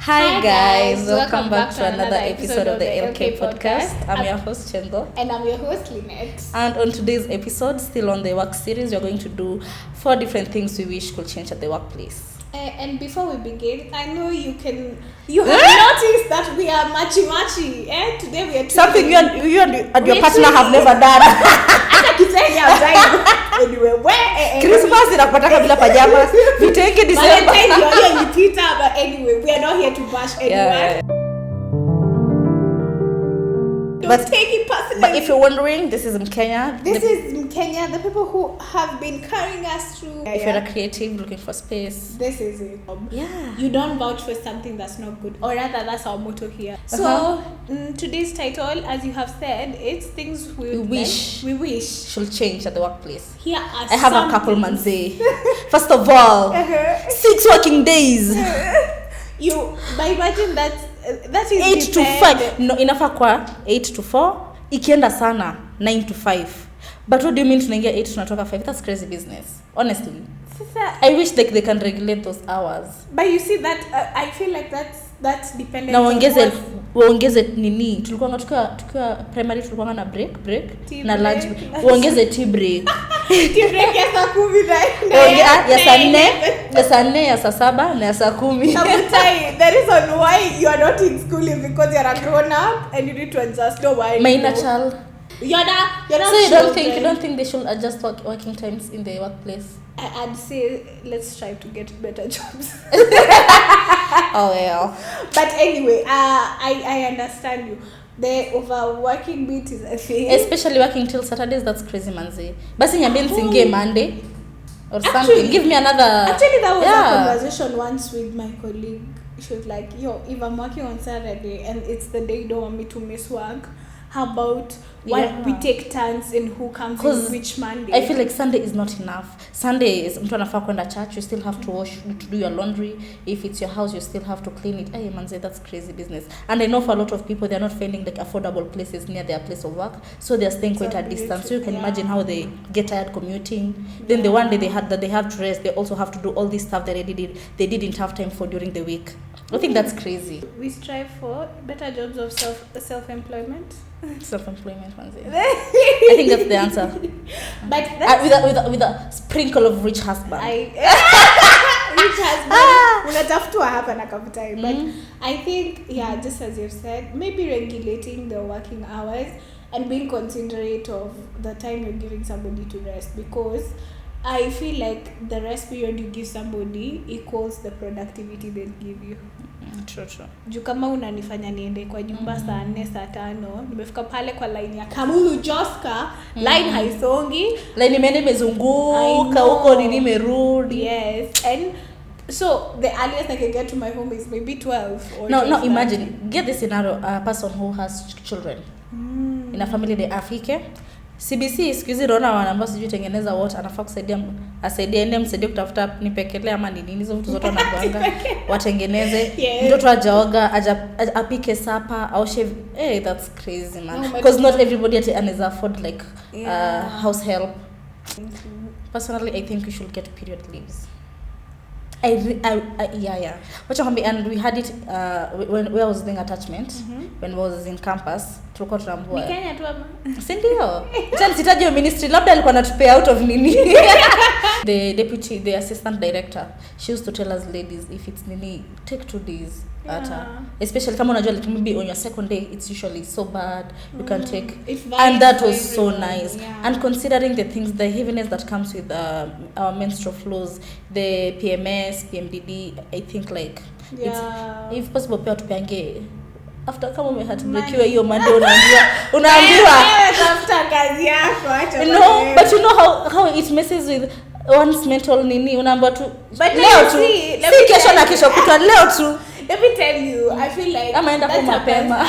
Hi guys, welcome back to another episode of the LK podcast. I'm your host Chengo. And I'm your host Lynette. And on today's episode, still on the work series, we're going to do 4 different things we wish could change at the workplace. And before we begin, I know you have noticed that we are matchy. Today we are something you and your partner have never done. Anyway, Christmas inapataka bila pajamas. Vitenge December. But anyway, we are not here to bash anyone. Don't take it personally. But if you're wondering, this is in Kenya. This is in Kenya. The people who have been carrying us through. If you're a creative looking for space, this is it. Yeah. You don't vouch for something that's not good, or rather, that's our motto here. So today's title, as you have said, it's things we wish should change at the workplace. Here are I have a couple manze. First of all, 6 working days. By imagine that is 8 to 5. No, inafaa kwa 8 to 4. Ikienda sana 9 to 5. But what do you mean tunaingia 8 tunatoka 5? That's crazy business. Honestly. I wish they can regulate those hours. But you see that I feel like that's dependent. Na waongeze nini? Tulikuwa tukiwa primary tulikuwa na break na lunch. Waongeze tea break. Tea break ya saa 10 ya saa 4, ya saa 7 na ya saa 10. The reason why you are not in school is because you are a grown up and you need to adjust. Don't worry. Minor child. You're not. So you don't think they should adjust working times in the workplace? I'd say let's try to get better jobs. Oh well. But anyway, I understand you. The overworking bit is a thing. Especially working till Saturdays, that's crazy manzi. Basi nyambie nisingie Monday or something. Give me another. Actually, that was a conversation once with my colleague. She was like, yo, if I'm working on Saturday and it's the day you don't want me to miss work, how about we take turns in who comes in which Monday? I feel like Sunday is not enough. Sunday is mtu anafaa kwenda church, you still have to wash, to do your laundry. If it's your house, you still have to clean it. Hey man, that's crazy business. And I know for a lot of people, they're not finding like affordable places near their place of work, so they're staying quite a distance. So you can imagine how they get tired commuting. Then the one day they have to rest, they also have to do all this stuff that they didn't have time for during the week. I think that's crazy. We strive for better jobs of self-employment. Self-employment, manze. I think that's the answer. But that's with a sprinkle of rich husband. Rich husband. Unatafutwa hapa na kafutai. But I think, just as you've said, maybe regulating the working hours and being considerate of the time you're giving somebody to rest, because I feel like the rest period you give somebody equals the productivity they'll give you. True. Juu kama unanifanya niende kwa nyumba saa 4 saa 5, nimefika pale kwa line ya Kamulu Joska, line haisongi, line imeenda imezunguka huko nini merudi. Yes, and so the earliest I can get to my home is maybe 12 or no, imagine, get this scenario, a person who has children in a family, they afike CBC siku hizi naona wanaambia sijui tengeneza water, anafaa asaidie ende msaidie kutafuta nipekelea ama nini hizo vitu zote wanakuanga watengeneze. Mtoto ajaoga apike sapa au shave. Hey, that's crazy man, because not everybody anaweza afford like house help. Personally, I think we should get period leaves. What and we had it when I was doing attachment, when I was in campus. Tulikuwa tunaambua ni Kenya tu ama si ndio? Tena sitaje ministry, labda alikuwa anatupea out of nini. The assistant director, she used to tell us ladies, if it's nini, take 2 days especially kama unajua like maybe on your second day it's usually so bad, you can take, and that was so nice. And considering the things, the heaviness that comes with our menstrual flows, the PMS, PMDD, I think like it's, if possible pia tupange after kama umehatibrekiwa hiyo Monday unaambiwa after kazi yako acha. No, but you know how it messes with one's mental nini, unaambiwa tu leo tu si kesho na kesho kutwa, leo tu. Let me tell you, I feel like amaenda kwa mapema.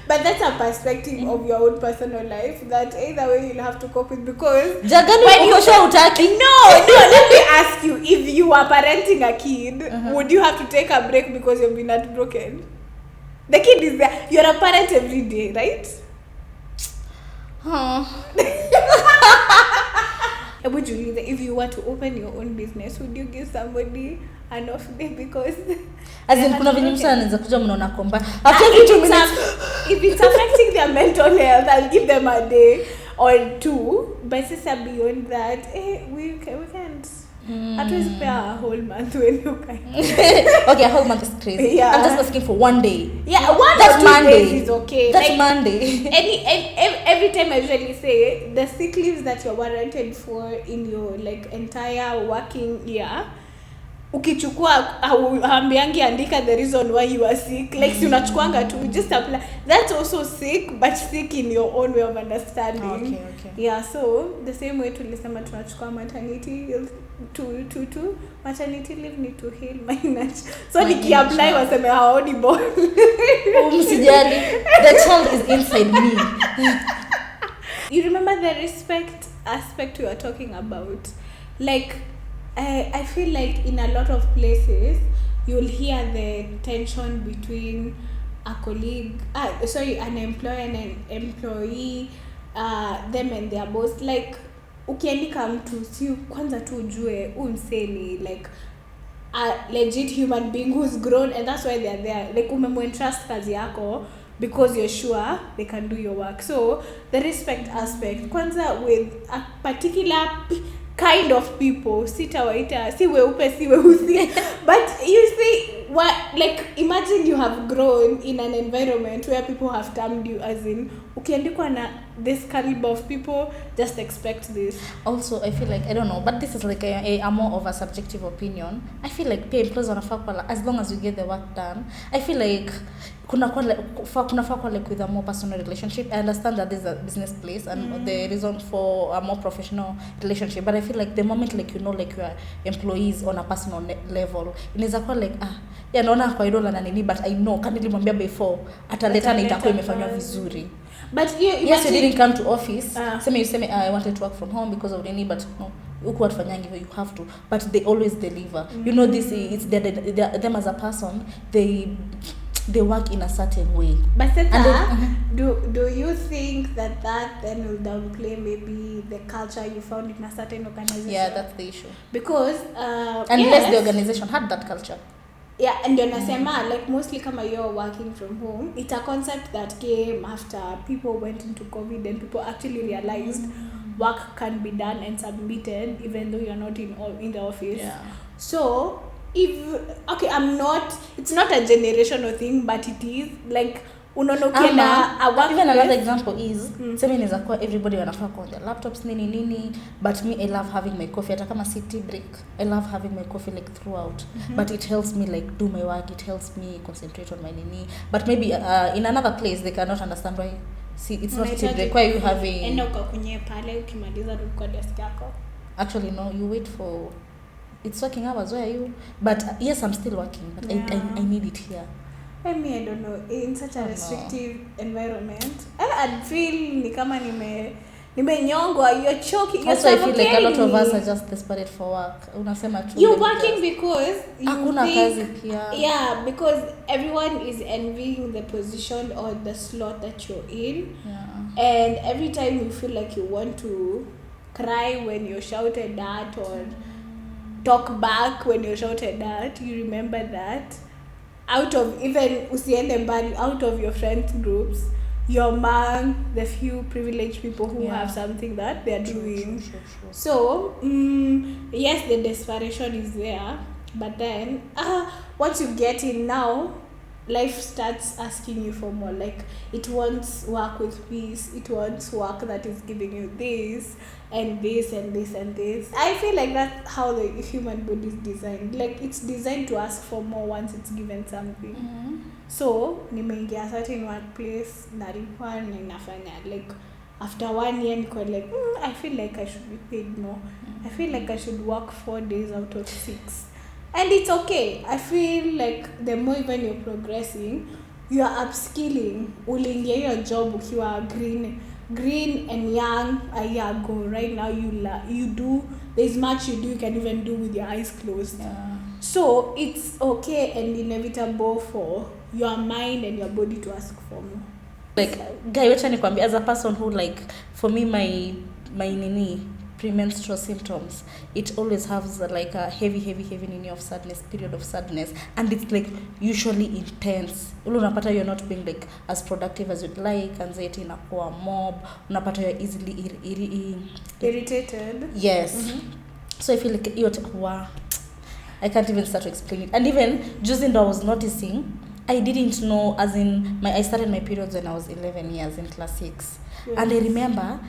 But that's a perspective of your own personal life that either way you'll have to cope with, because jagani ukosha utaki. No, let me ask you, if you are parenting a kid, would you have to take a break because you've been heartbroken? The kid is there. You're a parent every day, right? would you leave if you were to open your own business, would you give somebody an off day because as in kuna venye msana anaweza kuja mnaona komba after 2 minutes if it's affecting their mental health, I'll give them a day or two, but sasa beyond that we can't at least pay a whole month when you can. Okay, a whole month is crazy. Yeah. I'm just asking for one day. Yeah, one That's or 2 Monday. days is okay. That's like, Monday. every time I usually say the sick leaves that you're warranted for in your like entire working year, ukichukua hambiangi andika the reason why you are sick, like si unachukuanga tu, just apply. That's also sick, but sick in your own way of understanding. Okay. Yeah, so the same way tulisema tunachukua maternity to maternity leave need to heal my nurse. So nikiapply waseme haoni ball. Msijali, the child is inside me. You remember the respect aspect we were talking about? Like I feel like in a lot of places you'll hear the tension between an employer and an employee, them and their boss. Like ukiandika mtu si kwanza tu ujue umseni like a legit human being who's grown, and that's why they're there. Like umemwentrust kazi yako because you're sure they can do your work. So the respect aspect kwanza with a particular kind of people, sitawaita si weupe si weusi but you see what, like imagine you have grown in an environment where people have termed you as in ukiandikwa na this caliber of people, just expect this. Also I feel like I don't know, but this is like a more of a subjective opinion. I feel like pay employees wanafaa kwa as long as you get the work done. I feel like kuna kwa like with a more personal relationship. I understand that this is a business place and the reason for a more professional relationship, but I feel like the moment like you know like you are employees on a personal level, inaweza kwa like naona kwa idola na nini, but I know kama nilimwambia before ataleta na itakuwa imefanywa vizuri. But yes, you didn't come to office. You say I wanted to work from home because of any, but no, huku atfanyangi you have to, but they always deliver. You know, this it's them as a person, they work in a certain way. But do you think that then will downplay maybe the culture you found in a certain organization? Yeah, that's the issue. Because unless the organization had that culture. Yeah, and then nasema like mostly kama you're working from home, it's a concept that came after people went into COVID and people actually realized work can be done and submitted even though you're not in the office. Yeah. So it's not a generational thing, but it is like unaona ukienda even another example is sema inaweza kuwa everybody wanafaa kwa their laptops nini, but me I love having my coffee hata kama city break. I love having my coffee like throughout, but it helps me like do my work, it helps me concentrate on my nini. But maybe in another place they cannot understand why. See, it's not city break, why you having enda ukakunye pale ukimaliza kwa desk yako. Actually no, you wait for it's working hours, where are you? But yes, I'm still working, but I need it here. I don't know, in such a restrictive environment I'd feel ni kama nimenyongwa, you're choking. Also I feel like a lot of us are just desperate for work. Unasema tu you're working because you hakuna kazi pia. Yeah, because everyone is envying the position or the slot that you're in. Yeah. And every time you feel like you want to cry when you're shouted at or talk back when you're shouted at, you remember that out of even usiende mbali, out of your friends groups, you're among the few privileged people who have something that they're doing. Sure. So yes, the desperation is there, but then once you get in now, life starts asking you for more. Like it wants work with peace, it wants work that is giving you this and this and this and this. I feel like that's how the human body is designed. Like it's designed to ask for more once it's given something. So nimeingia a certain workplace nalipwa na inafanya like after 1 year niko like I feel like I should be paid more. I feel like I should work 4 days out of 6. And it's okay. I feel like the more even you're progressing, you are upskilling. Uliingia your job ukiwa green and young a year ago. Right now you do, there's much you do, you can even do with your eyes closed. Yeah. So it's okay and inevitable for your mind and your body to ask for more. Like guy, wacha nikwambia, as a person who like, for me my nini premenstrual symptoms, it always has like a heavy nini of sadness, period of sadness, and it's like usually intense. Unapata you're not being like as productive as you'd like, anxiety inakuwa mob, unapata you're easily irritated. Yes. So I feel like wow, I can't even start to explain it. And even just in I was noticing, I didn't know, as in I started my periods when I was 11 years in class 6. Yes. And I remember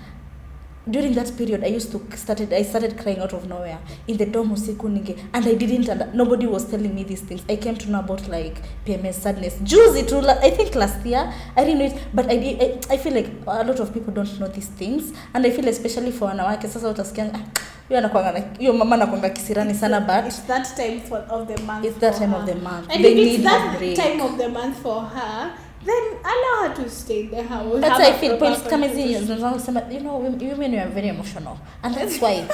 during that period I started crying out of nowhere in the dorm usiku ninge, and I didn't nobody was telling me these things. I came to know about like PMS, sadness juzi tu, I think last year. I didn't know it, but I feel like a lot of people don't know these things, and I feel especially for wanawake sasa utasikia hiyo mama anakuanga kisirani sana, but it's that time of the month. It's that time of the month. And if it's that time of the month for her, then allow her to stay in the house. That's why I feel points kama hizi, you know, women are very emotional, and that's why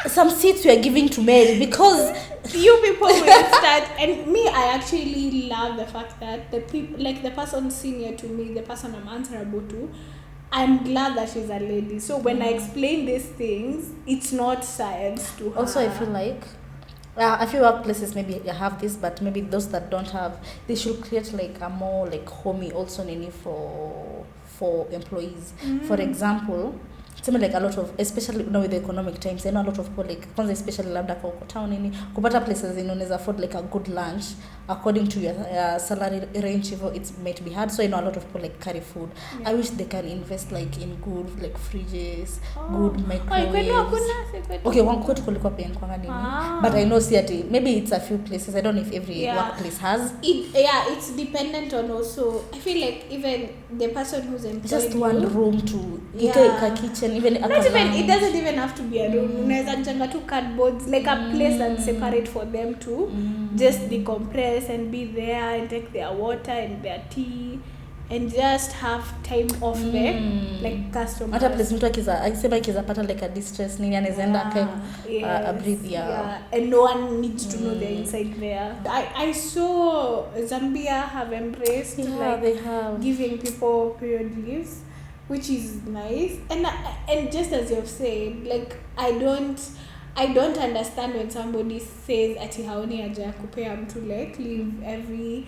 some seats we are giving to men, because you people will start. And me, I actually love the fact that the people, like the person senior to me, the person I'm answerable to, I'm glad that she's a lady. So when I explain these things, it's not science to her. Also, I feel like a few workplaces maybe have this, but maybe those that don't have, they should create like a more like homey also nini for employees. For example, something like a lot of, especially now with the economic times, I know a lot of people like, especially labda kwa town nini, kupata places unaweza afford like a good lunch according to your salary range, it might be hard. So I know a lot of people like carry food. Yeah. I wish they can invest like in good like fridges, good microwaves. Okay, one kwetu kulikuwa pia kwanga nini, but I know see maybe it's a few places. I don't know if every workplace has. It's dependent on also. I feel like even the person who's employed, just one room to kitchen, even not even, it doesn't even have to be a room. Unaweza jenga two cardboards, like a place that's separate for them to just decompress and be there and take their water and their tea and just have time off there, like customers. Hata place mtu akisema akizapata like a distress nini anaenda breathe and no one needs to know they're inside there. I saw Zambia have embraced they have giving people period leaves, which is nice. And just as you've said, like I don't understand when somebody says ati haoni haja ya kupea mtu like leave every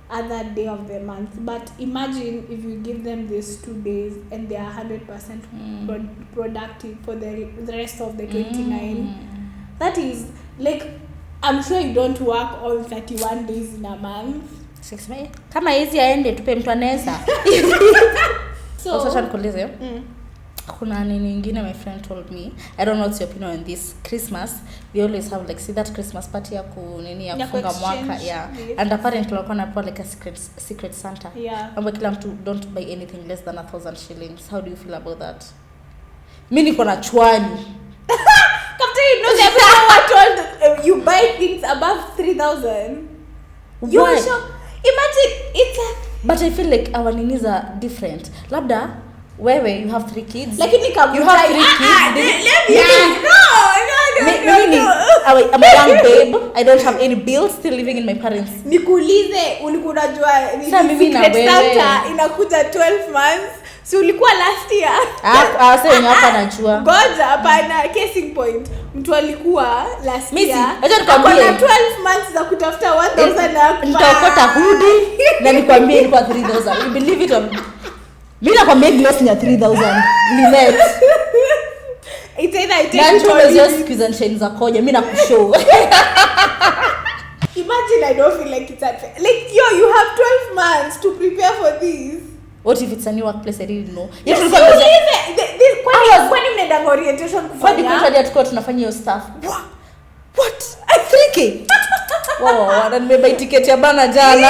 other day of the month. But imagine if you give them these 2 days and they are 100% productive for the rest of the 29. That is like, I'm sure you don't work all 31 days in a month. 6 May. Kama hizi aende tupe mtu anaweza. So also nikuulize. Kuna nini nyingine my friend told me, I don't know what's your opinion on this. Christmas, they always have like, see that Christmas party ya kufunga mwaka, and apparently walikuwa na like a secret Santa. Ambapo kila mtu don't buy anything less than 1,000 shillings. How do you feel about that? Mimi niko na chwani. Captain, you know that people were told you buy things above 3,000. You are sure? Imagine it's a, but I feel like our ninis are different. Labda wewe you have 3 kids. Like you have 3 kids. I'm a young babe. I don't have any bills, still living in my parents. Nikuulize, ulikuwa unajua ni secret Santa inakuja 12 months. Si ulikuwa last year? Sasa wenye hapa najua. Ngoja hapana, casing point. Mtu alikuwa last year. Acha nikwambie. Kuna 12 months za kutafuta 1,000 na nitaokota hoodie na nikwambie ilikuwa 3,000. You believe it or not? Mimi nakwambia gloss ni 3,000. Linet. It's either I take it or just squeeze and shine za koja. Mimi nakushow. Imagine I don't feel like it's that fair. Like you have 12 months to prepare for this. What if it's a new workplace I didn't know? Yes, when mnaenda orientation kufanya. Kwa nini tukao tunafanya hiyo stuff? What? 3K. Wow, na nimebuy ticket ya bana jana.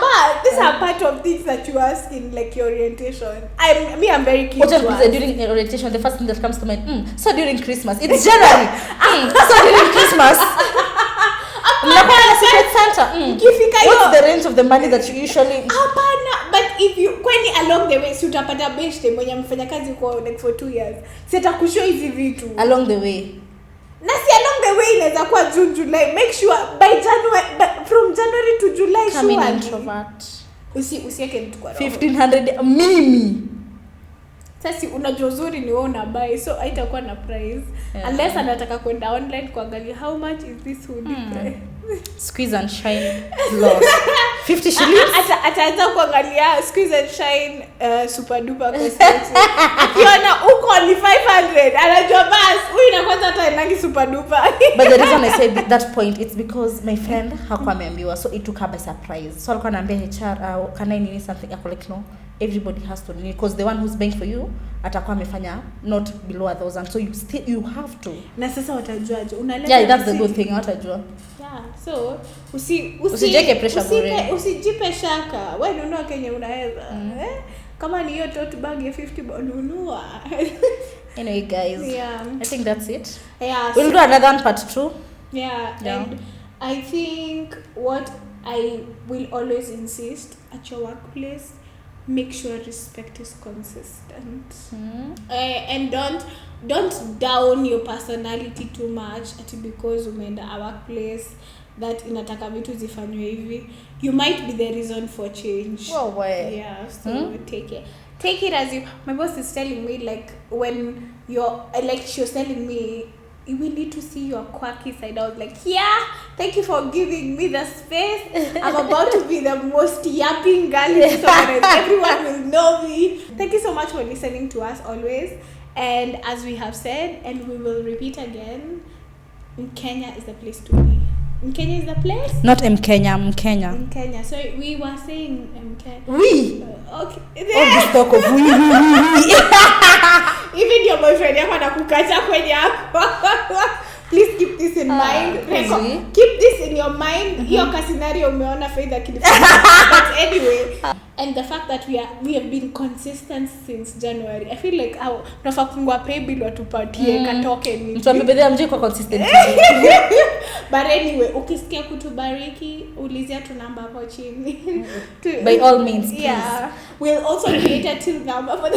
But these are part of things that you ask in like your orientation. I'm very keen. What else during orientation? The first thing that comes to mind. So during Christmas, it's January. So during Christmas. Secret Santa. What's the range of the money that you usually? But if you kwani along the way si utapata best mwenye mfanya kazi kwa like for 2 years. Sita kushow hizi vitu. Along the way. Na si along the way inaweza kuwa June, July. Make sure by January, from January to July, come in introvert. Usiweke mtu kwa roho. 1,500 mimi. Sasa unajua uzuri ni wewe unabuy, so haitakuwa na price. Unless anataka kwenda online kuangalia how much is this hoodie price. Squeeze and shine loss 50 shillings. Ataanza kuangalia squeeze and shine super duper cosmetics. Akiona uko ni 500, anajua bas huyu na kwanza hata inangi super duper. But the reason I say that point, it's because my friend hakuwa ameambiwa, so it took her by surprise. So alikuwa anaambia HR, can I need something? Ako like, no, everybody has to need, because the one who's buying for you atakuwa amefanya not below 1,000, so you have to. Na sasa watajuaje? Unaleta. Yeah, that's the good thing, watajua. Yeah, so usijeke pressure bure. Usijipe shaka. Wewe nunua Kenya unaweza. Kama ni hiyo tote bag ya 50 nunua. Anyway guys, yeah. I think that's it. Yeah. We'll do another one part 2. Yeah, and I think what I will always insist at your workplace, make sure respect is consistent. And don't down your personality too much because umeenda a workplace that inataka vitu zifanywe hivi. You might be the reason for change. Oh, why? Yeah, so take it as you. My boss is telling me, like, when you're like, she was telling me, we need to see your quirky side. I was like, yeah, thank you for giving me the space. I'm about to be the most yapping girl in Somalia. Everyone will know me. Thank you so much for listening to us always. And as we have said, and we will repeat again, Kenya is the place to be. Kenya is the place? Not Kenya, Kenya. Kenya. So we were saying Kenya. We. Okay. All this talk of we. Even your boyfriend yako anakukacha kwenye hapo. Please keep this in mind. Keep this in your mind. Hiyo scenario umeona Faith akilifanya. But anyway, and the fact that we have been consistent since January. I feel like tunafaa kufungua pay bill watupatie katoke ni. Mtu amebedea mjiko kwa consistent. But anyway, ukisikia kutubariki, ulizia tu namba hapo chini. By all means, please. Yeah. We'll also create a till number for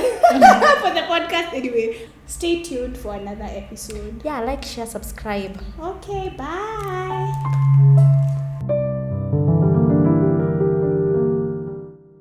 the podcast. Anyway, stay tuned for another episode. Yeah, like, share, subscribe. Okay, bye.